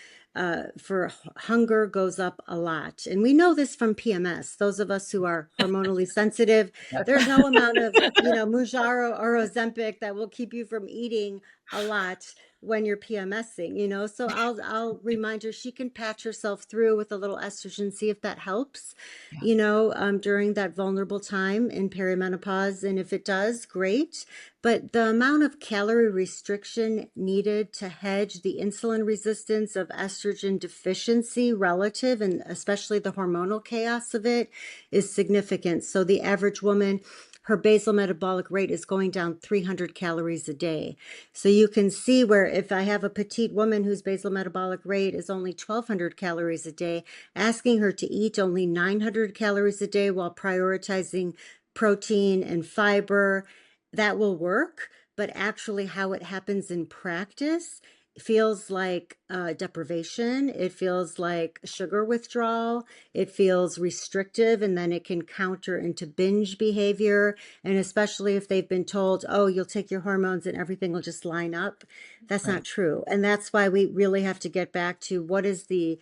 for hunger goes up a lot. And we know this from PMS. Those of us who are hormonally sensitive, Yep. there's no amount of, Mounjaro or Ozempic that will keep you from eating a lot when you're PMSing, so I'll remind her she can patch herself through with a little estrogen, see if that helps, Yeah. during that vulnerable time in perimenopause. And if it does, great. But the amount of calorie restriction needed to hedge the insulin resistance of estrogen deficiency relative, and especially the hormonal chaos of it, is significant. So the average woman, her basal metabolic rate is going down 300 calories a day. So you can see where if I have a petite woman whose basal metabolic rate is only 1,200 calories a day, asking her to eat only 900 calories a day while prioritizing protein and fiber, that will work. But actually, how it happens in practice feels like deprivation. It feels like sugar withdrawal. It feels restrictive, and then it can counter into binge behavior. And especially if they've been told, oh, you'll take your hormones and everything will just line up. That's Right. not true. And that's why we really have to get back to what is the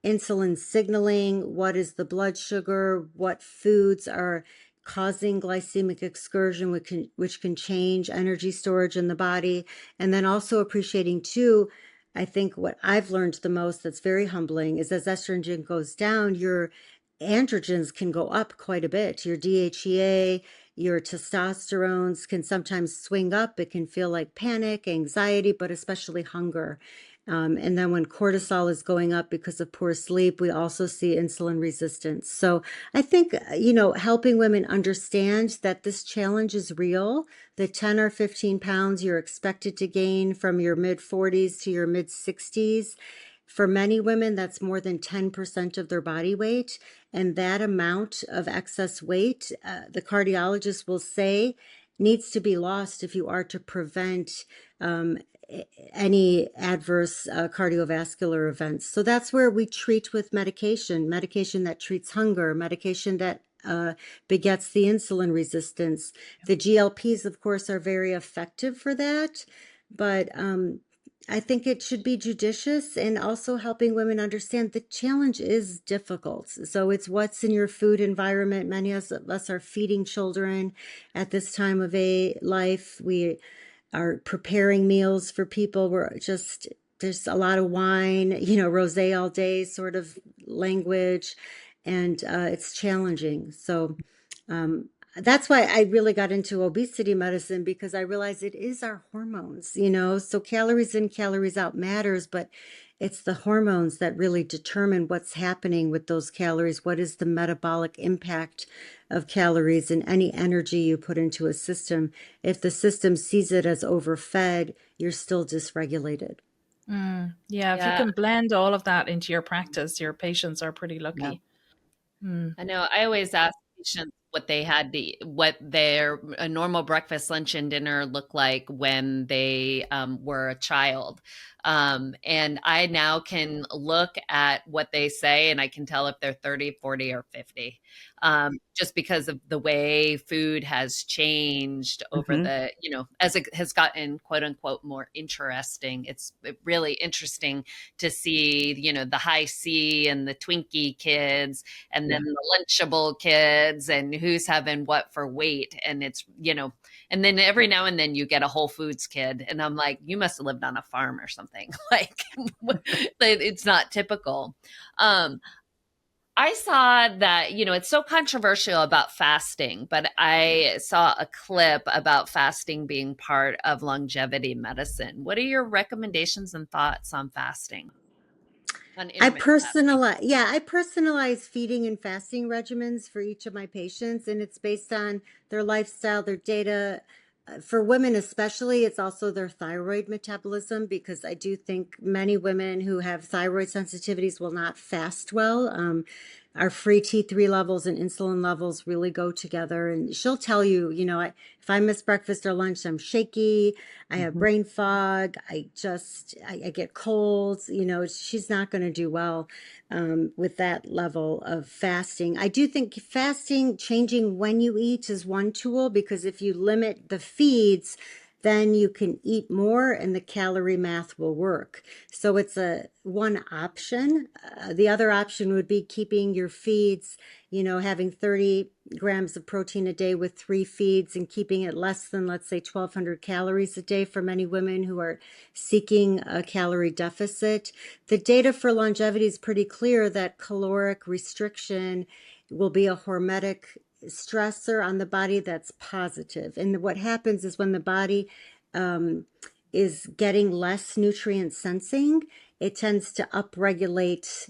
insulin signaling, what is the blood sugar, what foods are causing glycemic excursion, which can change energy storage in the body. And then also appreciating too, I think what I've learned the most that's very humbling is as estrogen goes down, your androgens can go up quite a bit. Your DHEA, your testosterones can sometimes swing up. It can feel like panic, anxiety, but especially hunger. And then when cortisol is going up because of poor sleep, we also see insulin resistance. So I think, helping women understand that this challenge is real. The 10 or 15 pounds you're expected to gain from your mid 40s to your mid 60s. For many women, that's more than 10% of their body weight. And that amount of excess weight, the cardiologist will say, needs to be lost if you are to prevent um, any adverse cardiovascular events. So that's where we treat with medication that treats hunger, medication that begets the insulin resistance. The GLPs, of course, are very effective for that, but I think it should be judicious and also helping women understand the challenge is difficult. So it's what's in your food environment. Many of us are feeding children at this time of life. We are preparing meals for people. There's a lot of wine, rosé all day sort of language, and it's challenging. So that's why I really got into obesity medicine, because I realized it is our hormones, so calories in, calories out matters, but it's the hormones that really determine what's happening with those calories. What is the metabolic impact of calories and any energy you put into a system? If the system sees it as overfed, you're still dysregulated. Yeah, if you Yeah, can blend all of that into your practice, your patients are pretty Yeah. lucky. Mm. I know. I always ask patients what they had to, what their a normal breakfast, lunch, and dinner looked like when they were a child. And I now can look at what they say and I can tell if they're 30, 40, or 50, just because of the way food has changed over Mm-hmm. the, as it has gotten quote unquote more interesting. It's really interesting to see, the high C and the Twinkie kids and Yeah. then the Lunchable kids and who's having what for weight. And it's, and then every now and then you get a Whole Foods kid. And I'm like, you must have lived on a farm or something. Like, it's not typical. I saw that, it's so controversial about fasting, but I saw a clip about fasting being part of longevity medicine. What are your recommendations and thoughts on fasting, on intermittent fasting? I personalize feeding and fasting regimens for each of my patients, and it's based on their lifestyle, their data. For women especially, it's also their thyroid metabolism, because I do think many women who have thyroid sensitivities will not fast well. Our free T3 levels and insulin levels really go together. And she'll tell you, if I miss breakfast or lunch, I'm shaky, I have Mm-hmm. brain fog, I get colds. She's not going to do well with that level of fasting. I do think fasting, changing when you eat, is one tool, because if you limit the feeds, then you can eat more and the calorie math will work. So it's a one option. The other option would be keeping your feeds, having 30 grams of protein a day with 3 feeds and keeping it less than, let's say, 1,200 calories a day for many women who are seeking a calorie deficit. The data for longevity is pretty clear that caloric restriction will be a hormetic stressor on the body that's positive. And what happens is when the body is getting less nutrient sensing, it tends to upregulate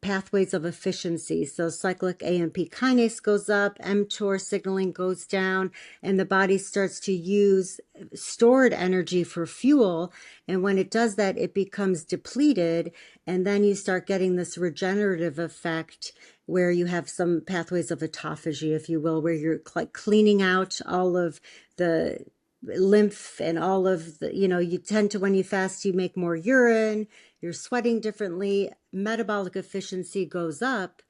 pathways of efficiency. So cyclic AMP kinase goes up, mTOR signaling goes down, and the body starts to use stored energy for fuel. And when it does that, it becomes depleted. And then you start getting this regenerative effect where you have some pathways of autophagy, if you will, where you're like cleaning out all of the lymph and all of the, you tend to, when you fast, you make more urine, you're sweating differently, metabolic efficiency goes up,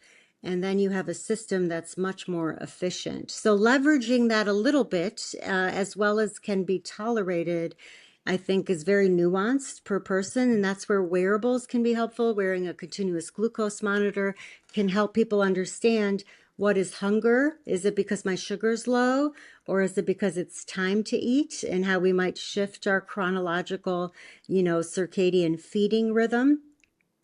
and then you have a system that's much more efficient. So leveraging that a little bit, as well as can be tolerated, I think is very nuanced per person. And that's where wearables can be helpful. Wearing a continuous glucose monitor can help people understand, what is hunger? Is it because my sugar's low? Or is it because it's time to eat? And how we might shift our chronological, circadian feeding rhythm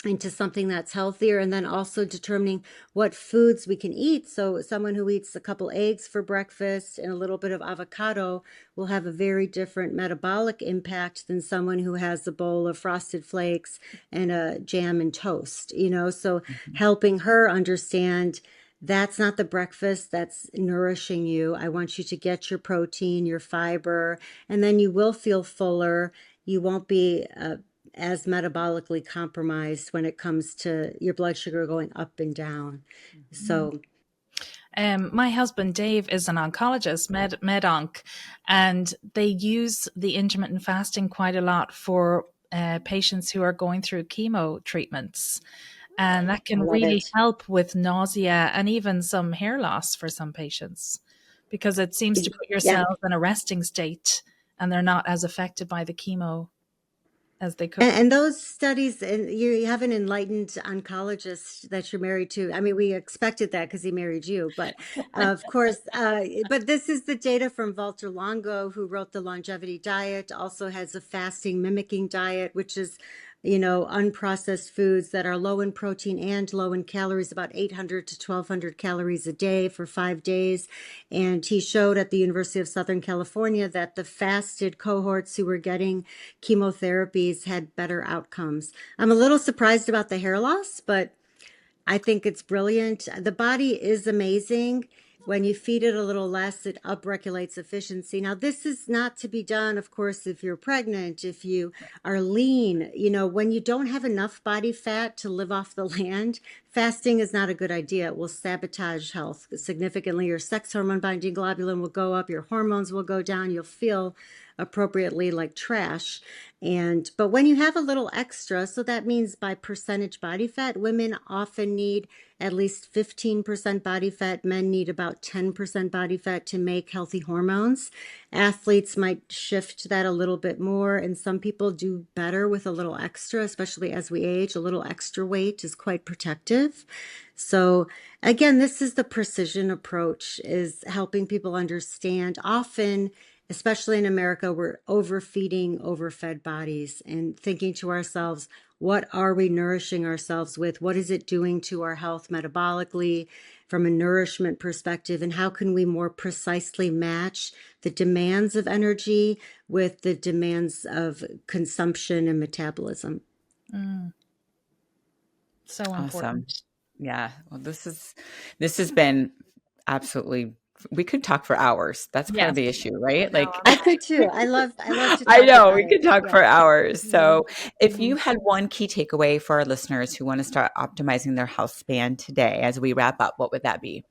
into something that's healthier. And then also determining what foods we can eat. So someone who eats a couple eggs for breakfast and a little bit of avocado will have a very different metabolic impact than someone who has a bowl of Frosted Flakes and a jam and toast, so helping her understand, that's not the breakfast that's nourishing you. I want you to get your protein, your fiber, and then you will feel fuller. You won't be as metabolically compromised when it comes to your blood sugar going up and down. So my husband Dave is an oncologist, med-onc, and they use the intermittent fasting quite a lot for patients who are going through chemo treatments. And that can really help with nausea and even some hair loss for some patients, because it seems to put your cells in a resting state and they're not as affected by the chemo as they could. And those studies, and you have an enlightened oncologist that you're married to. I mean, we expected that because he married you, but of course, but this is the data from Walter Longo, who wrote the longevity diet, also has a fasting mimicking diet, which is, unprocessed foods that are low in protein and low in calories, about 800 to 1,200 calories a day for 5 days. And he showed at the University of Southern California that the fasted cohorts who were getting chemotherapies had better outcomes. I'm a little surprised about the hair loss, but I think it's brilliant. The body is amazing. When you feed it a little less, it upregulates efficiency. Now, this is not to be done, of course, if you're pregnant, if you are lean. When you don't have enough body fat to live off the land, fasting is not a good idea. It will sabotage health significantly. Your sex hormone binding globulin will go up, your hormones will go down, you'll feel appropriately like trash. But when you have a little extra, so that means by percentage body fat, women often need at least 15% body fat. Men need about 10% body fat to make healthy hormones. Athletes might shift that a little bit more, and some people do better with a little extra, especially as we age. A little extra weight is quite protective. So again, this is the precision approach, is helping people understand. Often, especially in America, we're overfeeding overfed bodies and thinking to ourselves, what are we nourishing ourselves with? What is it doing to our health metabolically from a nourishment perspective? And how can we more precisely match the demands of energy with the demands of consumption and metabolism? So important. Awesome. Yeah. Well, this has been absolutely, we could talk for hours. That's part of the issue, right? Like I could too. I love to talk I know about we could talk for hours. So if you Mhm. had one key takeaway for our listeners who want to start optimizing their health span today as we wrap up, what would that be?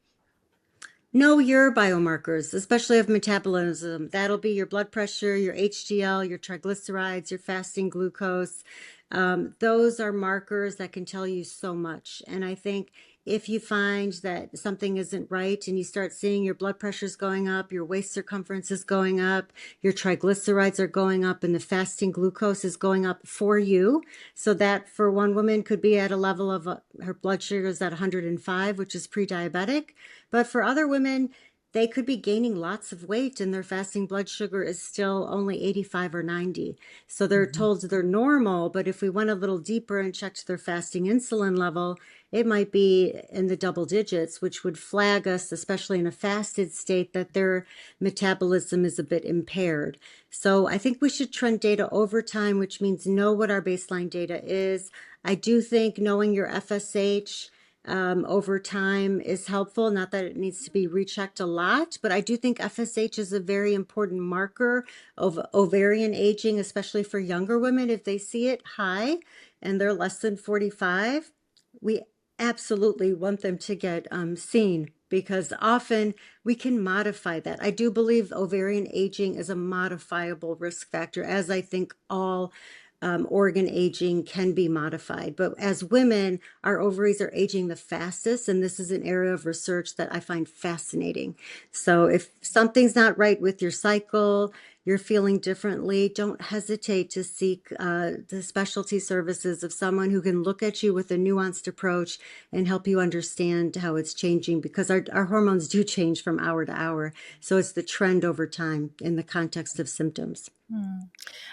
Know your biomarkers, especially of metabolism. That'll be your blood pressure, your HDL, your triglycerides, your fasting glucose. Those are markers that can tell you so much. And I think if you find that something isn't right and you start seeing your blood pressure's going up, your waist circumference is going up, your triglycerides are going up, and the fasting glucose is going up for you. So that for one woman could be at a level of her blood sugar is at 105, which is pre-diabetic. But for other women, they could be gaining lots of weight and their fasting blood sugar is still only 85 or 90. So they're told they're normal, but if we went a little deeper and checked their fasting insulin level, it might be in the double digits, which would flag us, especially in a fasted state, that their metabolism is a bit impaired. So I think we should trend data over time, which means know what our baseline data is. I do think knowing your FSH over time is helpful. Not that it needs to be rechecked a lot, but I do think FSH is a very important marker of ovarian aging, especially for younger women. If they see it high and they're less than 45, we absolutely want them to get seen, because often we can modify that. I do believe ovarian aging is a modifiable risk factor, as I think all organ aging can be modified. But as women, our ovaries are aging the fastest, and this is an area of research that I find fascinating. So if something's not right with your cycle, you're feeling differently, don't hesitate to seek the specialty services of someone who can look at you with a nuanced approach and help you understand how it's changing, because our hormones do change from hour to hour. So it's the trend over time in the context of symptoms.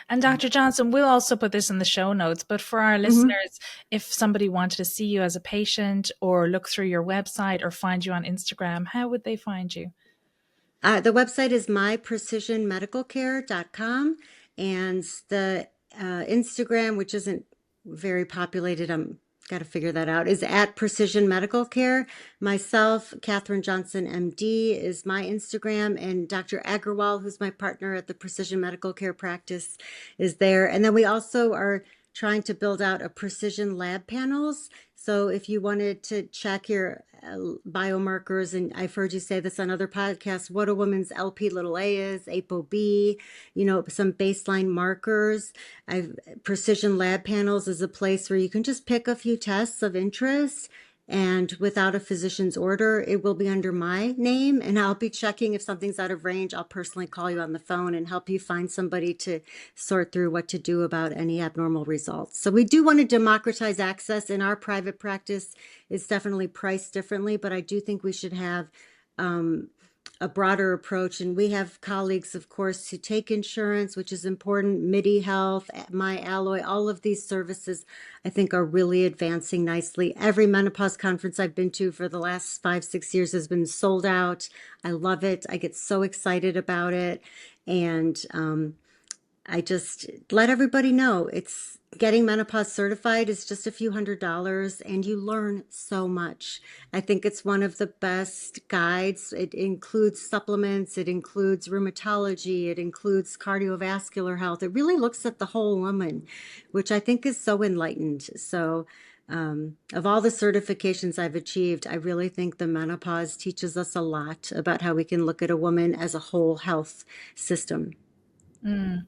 And Dr. Johnson, we'll also put this in the show notes, but for our listeners, if somebody wanted to see you as a patient or look through your website or find you on Instagram, how would they find you? The website is myprecisionmedicalcare.com, and the Instagram, which isn't very populated, got to figure that out, is at Precision Medical Care. Myself, Catherine Johnson, MD, is my Instagram, and Dr. Agarwal, who's my partner at the Precision Medical Care practice, is there. And then we also are trying to build out a precision lab panels. So if you wanted to check your biomarkers, and I've heard you say this on other podcasts, what a woman's LP(a) is, ApoB, some baseline markers. Precision lab panels is a place where you can just pick a few tests of interest, and without a physician's order, it will be under my name, and I'll be checking if something's out of range. I'll personally call you on the phone and help you find somebody to sort through what to do about any abnormal results. So we do want to democratize access. In our private practice, it's definitely priced differently, but I do think we should have a broader approach. And we have colleagues, of course, who take insurance, which is important, MIDI Health, My Alloy, all of these services, I think, are really advancing nicely. Every menopause conference I've been to for the last 5-6 years has been sold out. I love it. I get so excited about it. And I just let everybody know it's getting menopause certified is just a few $100s, and you learn so much. I think it's one of the best guides. It includes supplements, it includes rheumatology, it includes cardiovascular health. It really looks at the whole woman, which I think is so enlightened. So of all the certifications I've achieved, I really think the menopause teaches us a lot about how we can look at a woman as a whole health system. Yeah.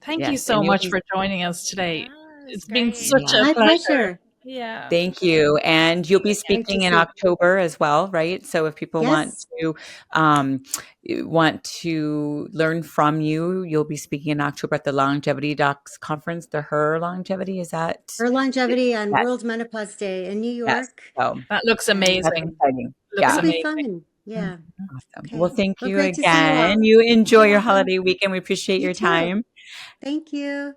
Thank you so much for joining us today. It's been great. such a My pleasure. pleasure. Yeah. Thank you. And you'll be Great to speaking in see you. October as well, right? So if people Yes. want to learn from you, you'll be speaking in October at the Longevity Docs Conference, the Her Longevity, is that? Her longevity on Yes. World Menopause Day in New Yes. York. So That looks And amazing. that's exciting. Looks it'll Yeah. be amazing. fun. Yeah. Awesome. Okay. Well, thank Well, you great to see you all. again. You enjoy You're your welcome. holiday weekend. We appreciate You your too. time. Thank you.